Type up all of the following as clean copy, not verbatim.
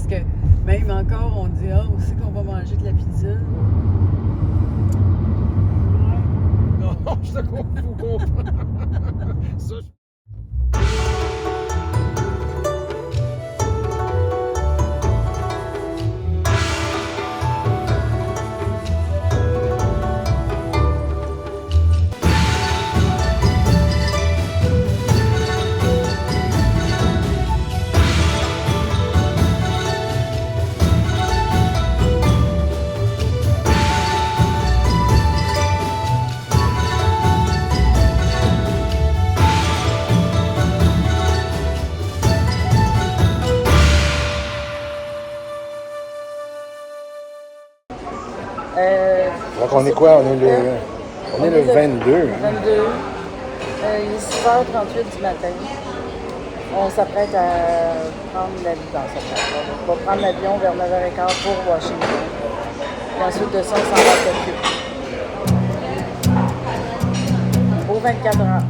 que même encore, on dit, ah, où c'est qu'on va manger de la pizza? Non, je te comprends. Ça, donc on est quoi? On est le 22. Hein? 22. Il est 6h38 du matin. On s'apprête à prendre l'avion. On va prendre l'avion vers 9h15 pour Washington. Et ensuite de ça, on s'en va à Tokyo. Au 24 heures.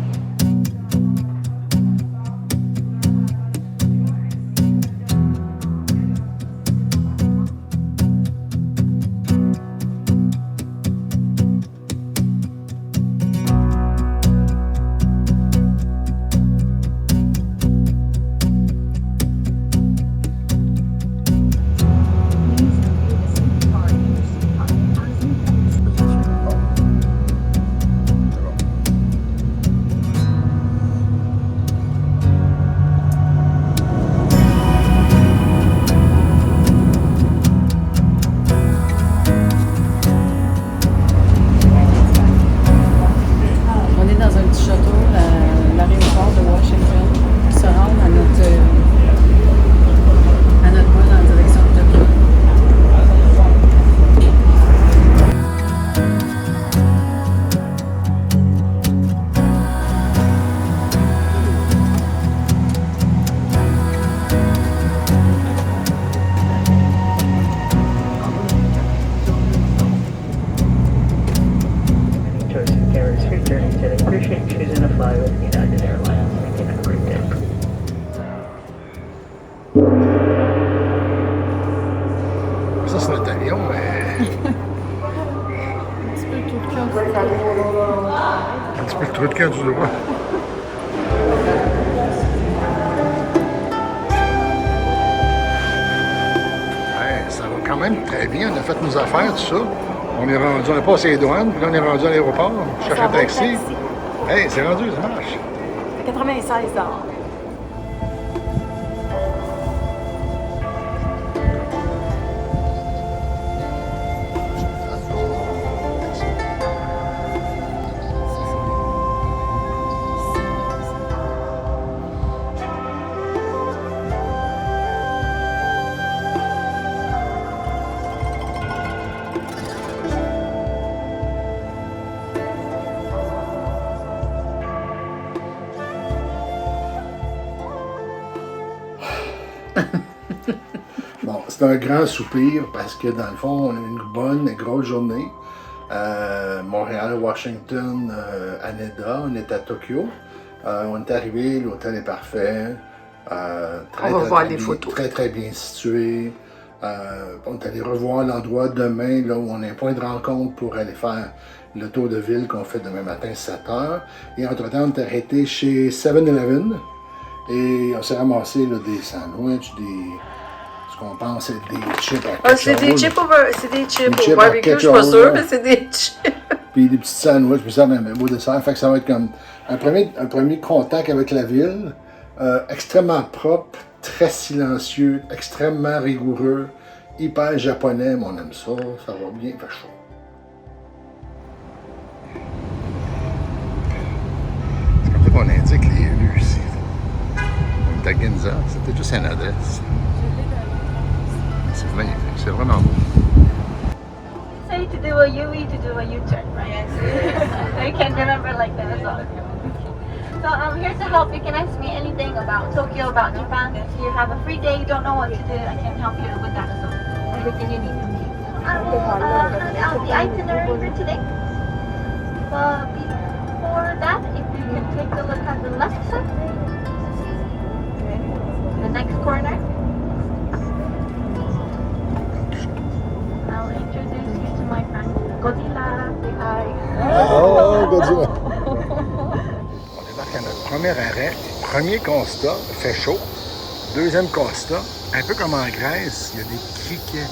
Ça, c'est notre avion, mais. Un petit peu le trou de cœur du droit. Un petit peu le trou de cœur du droit. Ouais, ça va quand même très bien. On a fait nos affaires, tout ça. On est rendu, on a passé les douanes, puis là, on est rendu à l'aéroport. On cherche un taxi. Hey, c'est rendu, ça marche. 96 $. Bon, c'est un grand soupir parce que dans le fond, on a une bonne et grosse journée. Montréal, Washington, Haneda, on est à Tokyo. On est arrivé, l'hôtel est parfait. On va voir les photos. Très, très bien situé. On est allé revoir l'endroit demain, là où on a un point de rencontre pour aller faire le tour de ville qu'on fait demain matin, 7h. Et entre-temps, on est arrêté chez 7-Eleven. Et on s'est ramassé là, des sandwichs, ce qu'on pense c'est des chips à ketchup. C'est des chips au barbecue, je suis pas sûre, mais c'est des chips. Puis des petits sandwichs, puis ça, même un beau dessert. Fait que ça va être comme un premier contact avec la ville. Extrêmement propre, très silencieux, extrêmement rigoureux, hyper japonais, mais on aime ça, ça va bien, fait chaud. C'est comme ça qu'on indique les rues ici. On est à Ginza, c'était juste un adresse. C'est magnifique, c'est vraiment beau. Say to do a U-E to do a U-turn, right? I can't remember like that as well. So I'm here to help. You can ask me anything about Tokyo, about Japan. If you have a free day, you don't know what to do, I can help you with that as well. Everything you need. I will hand out the itinerary for today. But before that, if you can take a look at the left side, the next corner. débarque à notre premier arrêt. Premier constat, il fait chaud. Deuxième constat, un peu comme en Grèce, il y a des criquets.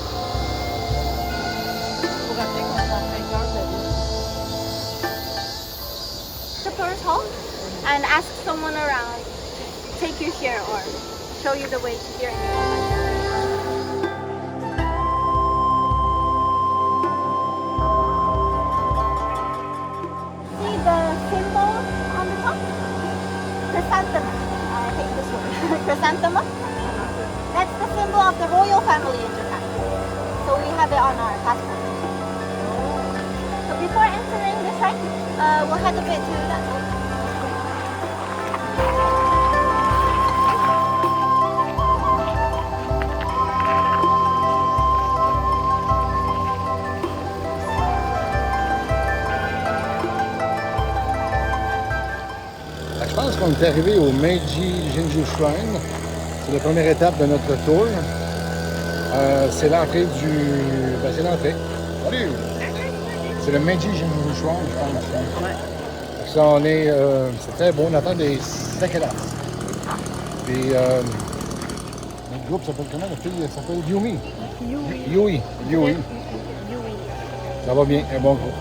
Pour rappeler qu'on est en plein cœur de la ville. The tourist hall and ask someone around to take you here or show you the way to here. See the symbol on the top? Chrysanthemum. I hate this word. Chrysanthemum? That's the symbol of the royal family in Japan. So we have it on our passport. So before entering the shrine, we'll head a bit to that side. Je pense qu'on est arrivé au Meiji Jinju Shrine. C'est la première étape de notre tour. C'est l'entrée du... Ben, c'est l'entrée. Salut! C'est le Meiji Jinju Shrine, je pense. Ouais. Ça, on est... c'est très beau. On attend des sakeras. Puis, notre groupe s'appelle comment? La fille s'appelle Yumi. Yui. Ça va bien, un bon groupe.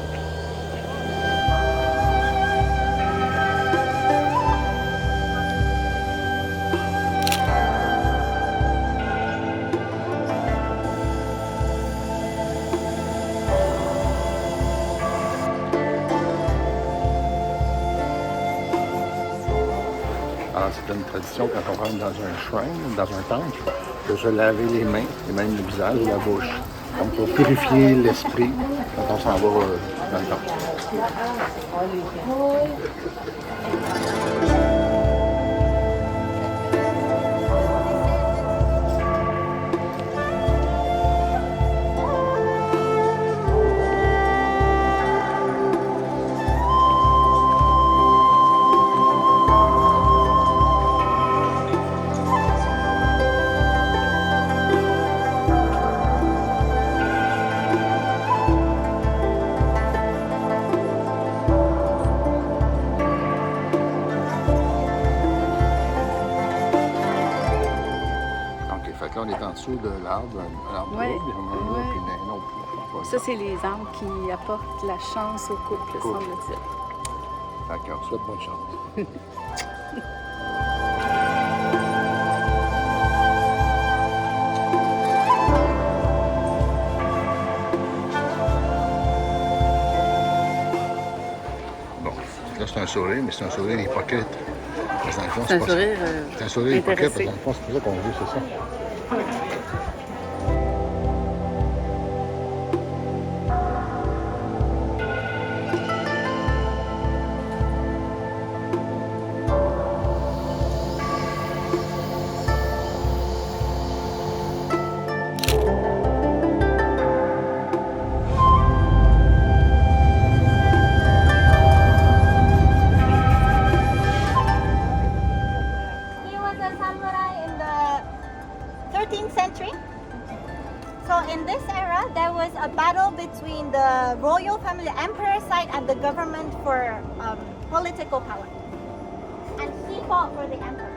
Alors, c'est une tradition quand on rentre dans un shrine, dans un temple, de se laver les mains et même le visage ou la bouche. Donc, pour purifier l'esprit quand on s'en va dans le temple. Là, on est en dessous de l'arbre, un arbre Ouais, rouge, puis on a un ouais. puis un autre. Ça, c'est les arbres qui apportent la chance au couple, semble-t-il. D'accord, souhaite bonne chance. Bon, là, c'est un sourire, mais c'est un sourire hypocrite. Parce que dans le fond, C'est un pas sourire ça. C'est un sourire hypocrite, parce que intéressé. dans le fond, c'est pour ça qu'on veut, c'est ça. He was a samurai in the 13th century. So in this era, there was a battle between the royal family, emperor side, and the government for political power. And he fought for the emperor.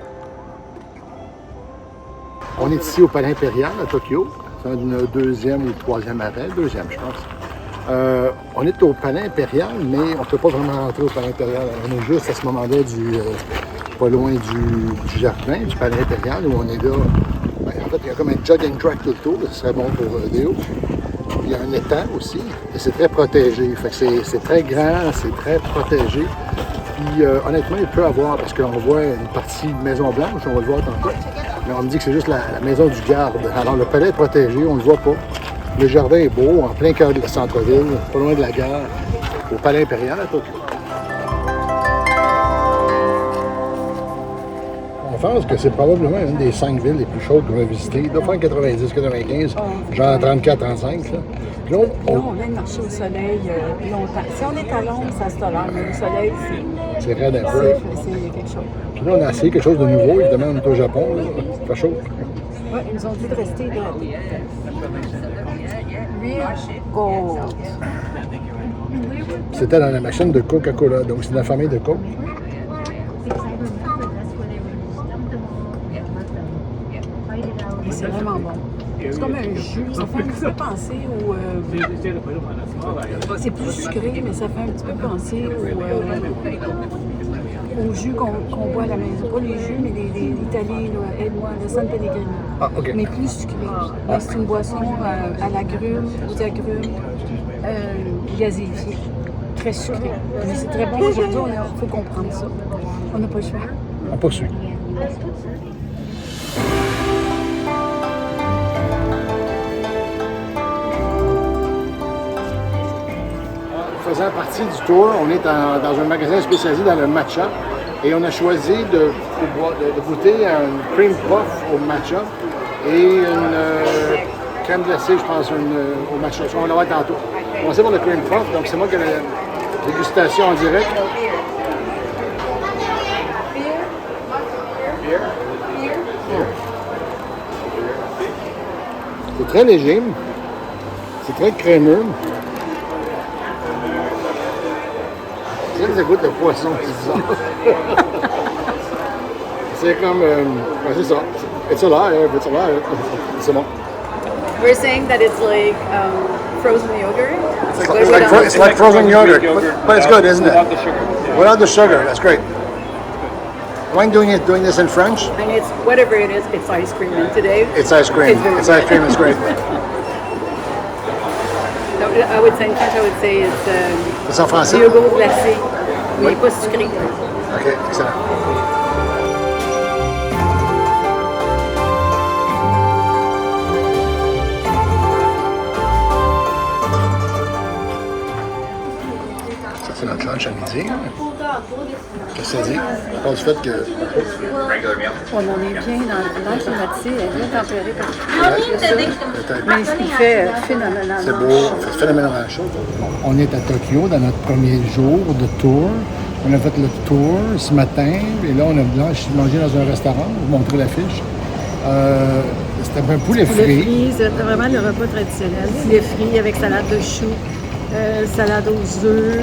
On est ici au Palais Impérial à Tokyo. C'est un deuxième ou troisième arrêt. Deuxième, je pense. On est au Palais Impérial, mais on ne peut pas vraiment rentrer au Palais Impérial. On est juste à ce moment-là pas loin du jardin, du Palais Impérial, où on est là. Ben, en fait, il y a comme un jogging track tout le tour. Ce serait bon pour Déo. Il y a un étang aussi, et c'est très protégé. Fait que c'est très grand, c'est très protégé. Puis honnêtement, il peut avoir, parce qu'on voit une partie de Maison Blanche, on va le voir tantôt. Mais on me dit que c'est juste la maison du garde. Alors le palais est protégé, on ne le voit pas. Le jardin est beau, en plein cœur de la centre-ville, pas loin de la gare, au Palais Impérial à Tokyo. On pense que c'est probablement une des 5 villes les plus chaudes qu'on a visitées. Il doit faire 90-95, genre 34-35. Puis là, Là, on vient de marcher au soleil longtemps. Si on est à l'ombre, ça se tolère, mais au soleil, c'est raide un peu. c'est quelque chose. Puis là, on a essayé quelque chose de nouveau. Évidemment, on est au Japon, là. Il fait chaud. Oui, ils nous ont dit de rester là. Real gold. C'était dans la machine de Coca-Cola, donc c'est de la famille de Coke. Et c'est vraiment bon. C'est comme un jus. Ça fait un petit peu penser au... c'est plus sucré, mais ça fait un petit peu penser au jus qu'on boit à la maison. Pas les jus, mais les Italiens, là, aide-moi, le San Pellegrino. Ah, OK. Mais plus sucré. Mais c'est une boisson à l'agrumes, aux agrumes, gazéifiée. Très sucré. Mais c'est très bon. Aujourd'hui, il faut comprendre ça. On n'a pas le choix. On poursuit. Faisant partie du tour, on est dans un magasin spécialisé dans le matcha et on a choisi de goûter un cream puff au matcha et une crème glacée, je pense, au matcha. On va l'avoir tantôt. On va voir le cream puff, donc c'est moi qui ai la dégustation en direct. C'est très léger, c'est très crémeux. C'est vrai que ça goûte le poisson, c'est bizarre. C'est comme... c'est ça. It's alive, it's alive. C'est bon. We're saying that it's like frozen yogurt. It's like frozen yogurt, but it's good, isn't it? Without the sugar. Yeah. Without the sugar, that's great. Mind doing this in French? And it's whatever it is, it's ice cream. And today, It's ice cream. It's ice cream, it's great. no, I would say in French, I would say it's C'est en français? du yogourt glacé, mais pas sucré. OK, excellent. Ça, c'est notre lunch à midi. Qu'est-ce que ça dit? À part du fait que... On en est bien dans le village climatisé, elle est bien tempérée. Mais il fait phénoménalement C'est beau, c'est phénoménalement chaud. On est à Tokyo dans notre premier jour de tour. On a fait le tour ce matin et là, je suis mangé dans un restaurant. Je vais vous montrer l'affiche. C'était un poulet frit. C'était vraiment le repas traditionnel. Poulet frit avec salade de choux, salade aux œufs,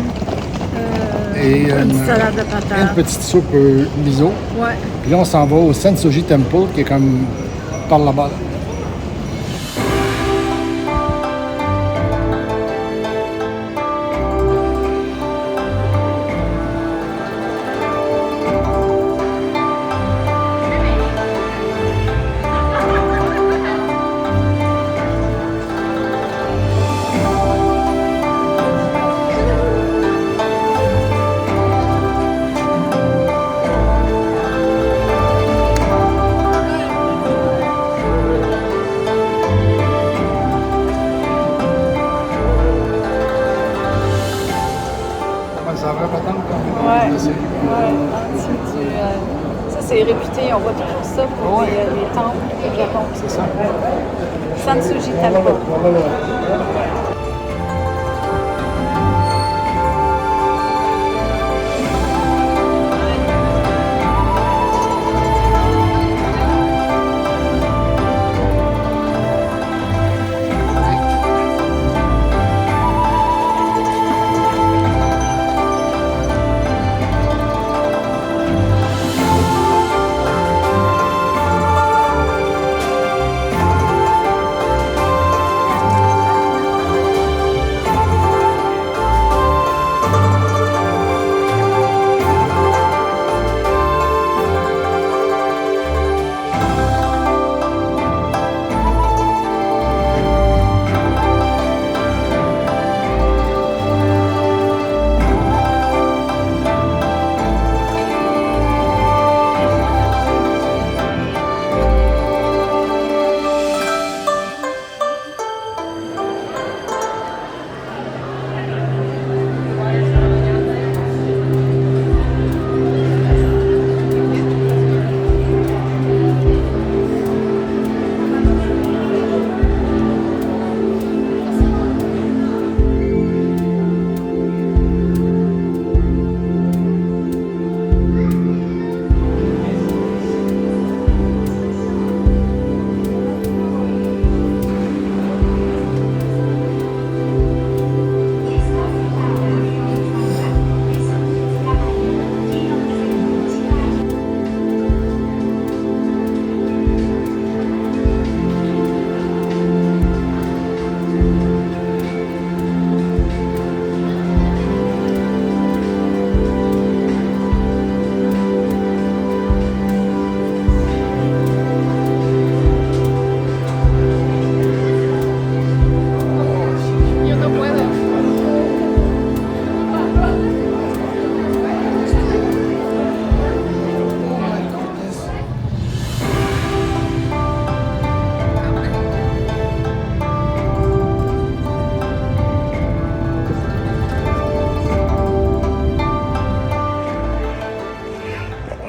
Et une salade de patates. une petite soupe miso. Ouais. Puis là, on s'en va au Sensoji Temple qui est comme par là-bas. Ça va pas tant Ouais. Ça, c'est réputé. On voit toujours ça pour les temples au Japon, c'est ça. Sansuji Temple.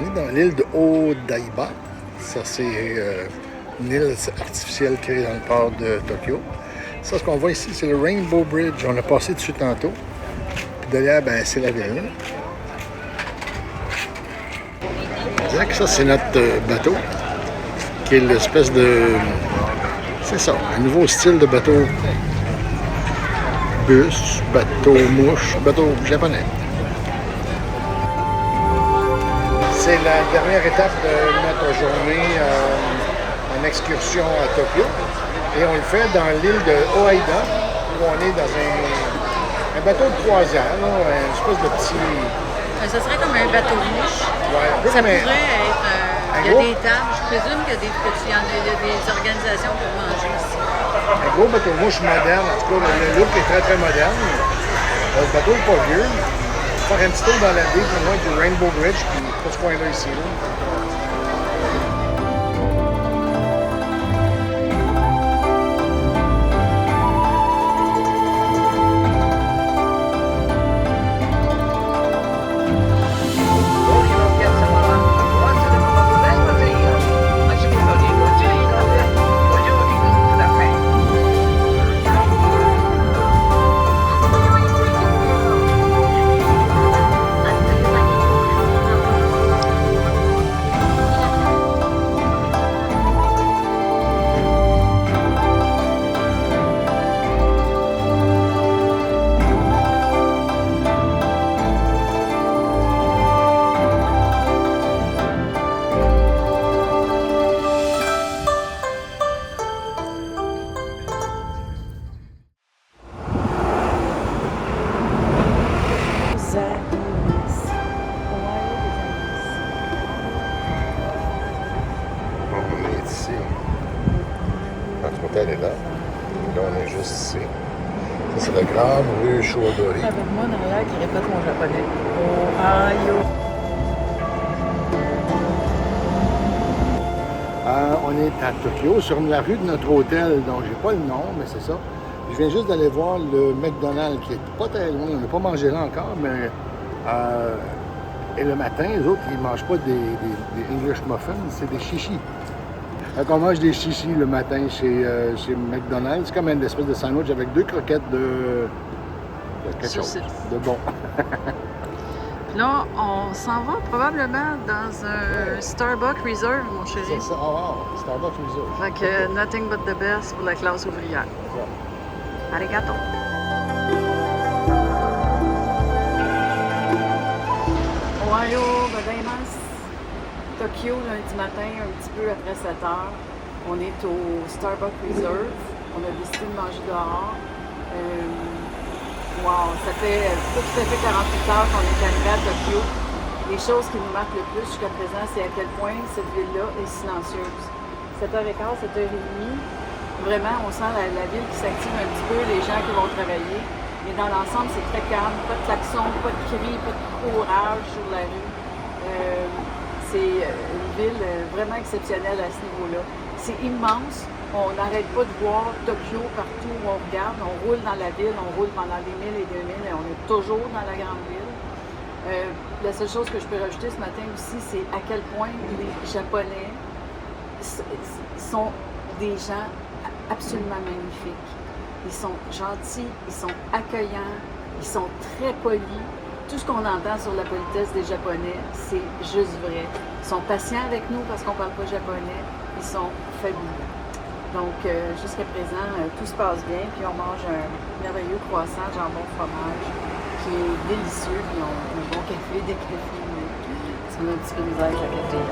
est dans l'île de Odaiba. Ça, c'est une île artificielle créée dans le port de Tokyo. Ça, ce qu'on voit ici, c'est le Rainbow Bridge. On a passé dessus tantôt. Puis derrière, ben, c'est la ville. On dirait que ça, c'est notre bateau, qui est l'espèce de... C'est ça, un nouveau style de bateau bus, bateau mouche, bateau japonais. C'est la dernière étape de notre journée en excursion à Tokyo. Et on le fait dans l'île de Oida, où on est dans un bateau de croisière, là, une espèce de petit... Ça serait comme un bateau mouche. Ouais, un peu Ça comme pourrait être... un il y a gros- des tables. Je présume qu'il y a des organisations pour manger ici. un gros bateau mouche moderne. En tout cas, le look est très, très moderne. Le bateau n'est pas vieux. Faire un petit tour dans la baie, plus loin du Rainbow Bridge, puis pas ce coin-là ici. Là. On est ici. Notre hôtel est là. Et là, on est juste ici. Ça, c'est la grande rue Shuodori. Avec moi dans l'air qui répète mon japonais. Ohio. On est à Tokyo, sur la rue de notre hôtel, dont j'ai pas le nom, mais c'est ça. Je viens juste d'aller voir le McDonald's, qui est pas très loin. On n'a pas mangé là encore, mais... et le matin, les autres, ils mangent pas des English muffins, c'est des chichis. Donc, on mange des chichis le matin chez McDonald's. C'est comme une espèce de sandwich avec 2 croquettes de quelque chose. Saucisse. De bon. Là, on s'en va probablement dans un Starbucks Reserve, mon chéri. C'est ça. Oh, wow. Starbucks Reserve. Fait que nothing but the best pour la classe ouvrière. Arigato. Ohio, gozaimasu. Tokyo, lundi matin, un petit peu après 7 heures. On est au Starbucks Reserve. On a décidé de manger dehors. Wow, ça fait pas tout à fait 48 heures qu'on est arrivé à Tokyo. Les choses qui nous marquent le plus jusqu'à présent, c'est à quel point cette ville-là est silencieuse. 7h15, 7h30, vraiment, on sent la ville qui s'active un petit peu, les gens qui vont travailler. Mais dans l'ensemble, c'est très calme, pas de klaxon, pas de cris, pas de courage sur la rue. C'est une ville vraiment exceptionnelle à ce niveau-là. C'est immense. On n'arrête pas de voir Tokyo partout où on regarde. On roule dans la ville, on roule pendant des milles et des milles et on est toujours dans la grande ville. La seule chose que je peux rajouter ce matin aussi, c'est à quel point les Japonais sont des gens absolument magnifiques. Ils sont gentils, ils sont accueillants, ils sont très polis. Tout ce qu'on entend sur la politesse des Japonais, c'est juste vrai. Ils sont patients avec nous parce qu'on ne parle pas japonais. Ils sont fabuleux. Donc, jusqu'à présent, tout se passe bien. Puis on mange un merveilleux croissant jambon fromage qui est délicieux. Puis on a un bon café, des cafés. Parce qu'on a un petit peu de misère avec le café.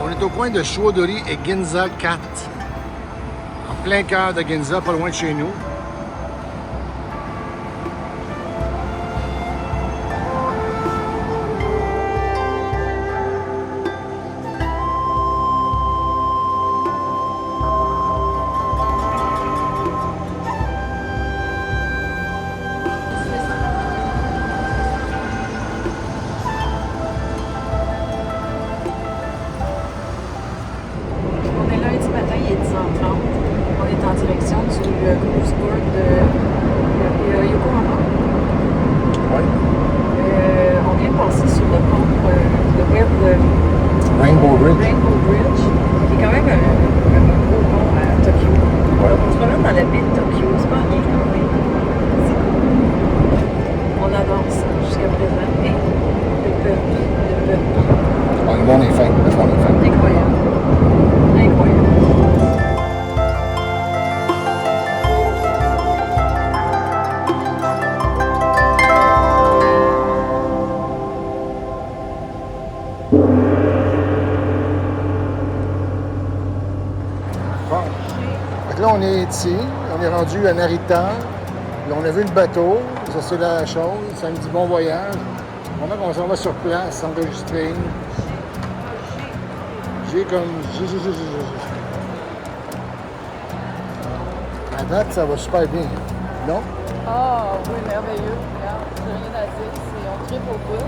On est au coin de Shuodori et Ginza 4. En plein cœur de Ginza, pas loin de chez nous. Rainbow Bridge. Rainbow Bridge, qui est quand même un gros pont à Tokyo. Ouais. Donc, on se promène dans la baie de Tokyo, c'est pas rien quand même. C'est cool. On adore ça jusqu'à présent. Et le peuple. Ah, le monde est fin. Le monde est fin. Incroyable. Incroyable. Bon. Fait que là, on est ici. On est rendu à Narita. Là, on a vu le bateau. Ça, c'est la chose. Ça me dit bon voyage. Maintenant qu'on s'en va sur place, s'enregistrer. J'ai comme... À date, ça va super bien. Non? Ah oui, merveilleux. Regarde, j'ai rien à dire. On tripe au bout.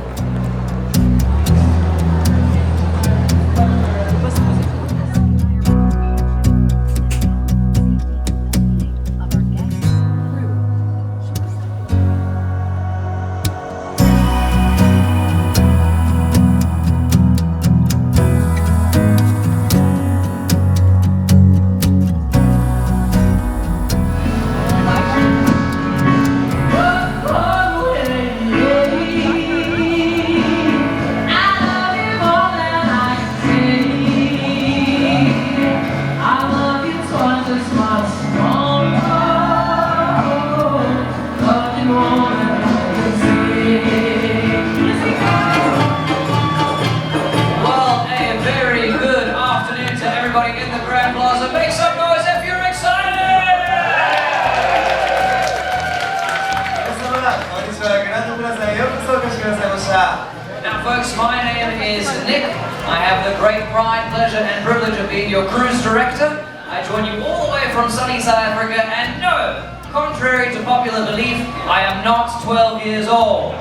Now folks, my name is Nick. I have the great pride, pleasure and privilege of being your cruise director. I join you all the way from sunny South Africa, and no, contrary to popular belief, I am not 12 years old.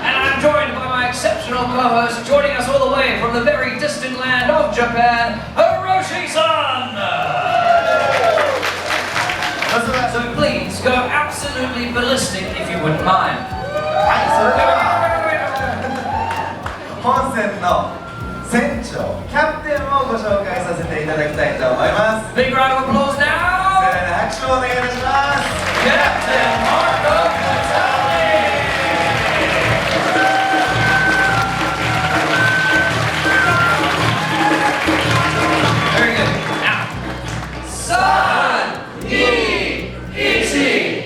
And I'm joined by my exceptional co-host, joining us all the way from the very distant land of Japan, Hiroshi-san! So please, go absolutely ballistic if you wouldn't mind. はい、それでは本船の船長、キャプテンをご紹介させていただきたいと思います。 Big round of applause now! 盛大な拍手をお願いいたします。 Captain Marco Vitale! Very good. Now, San, Ni, Ichi,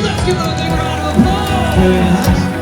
Let's give it a big round of applause!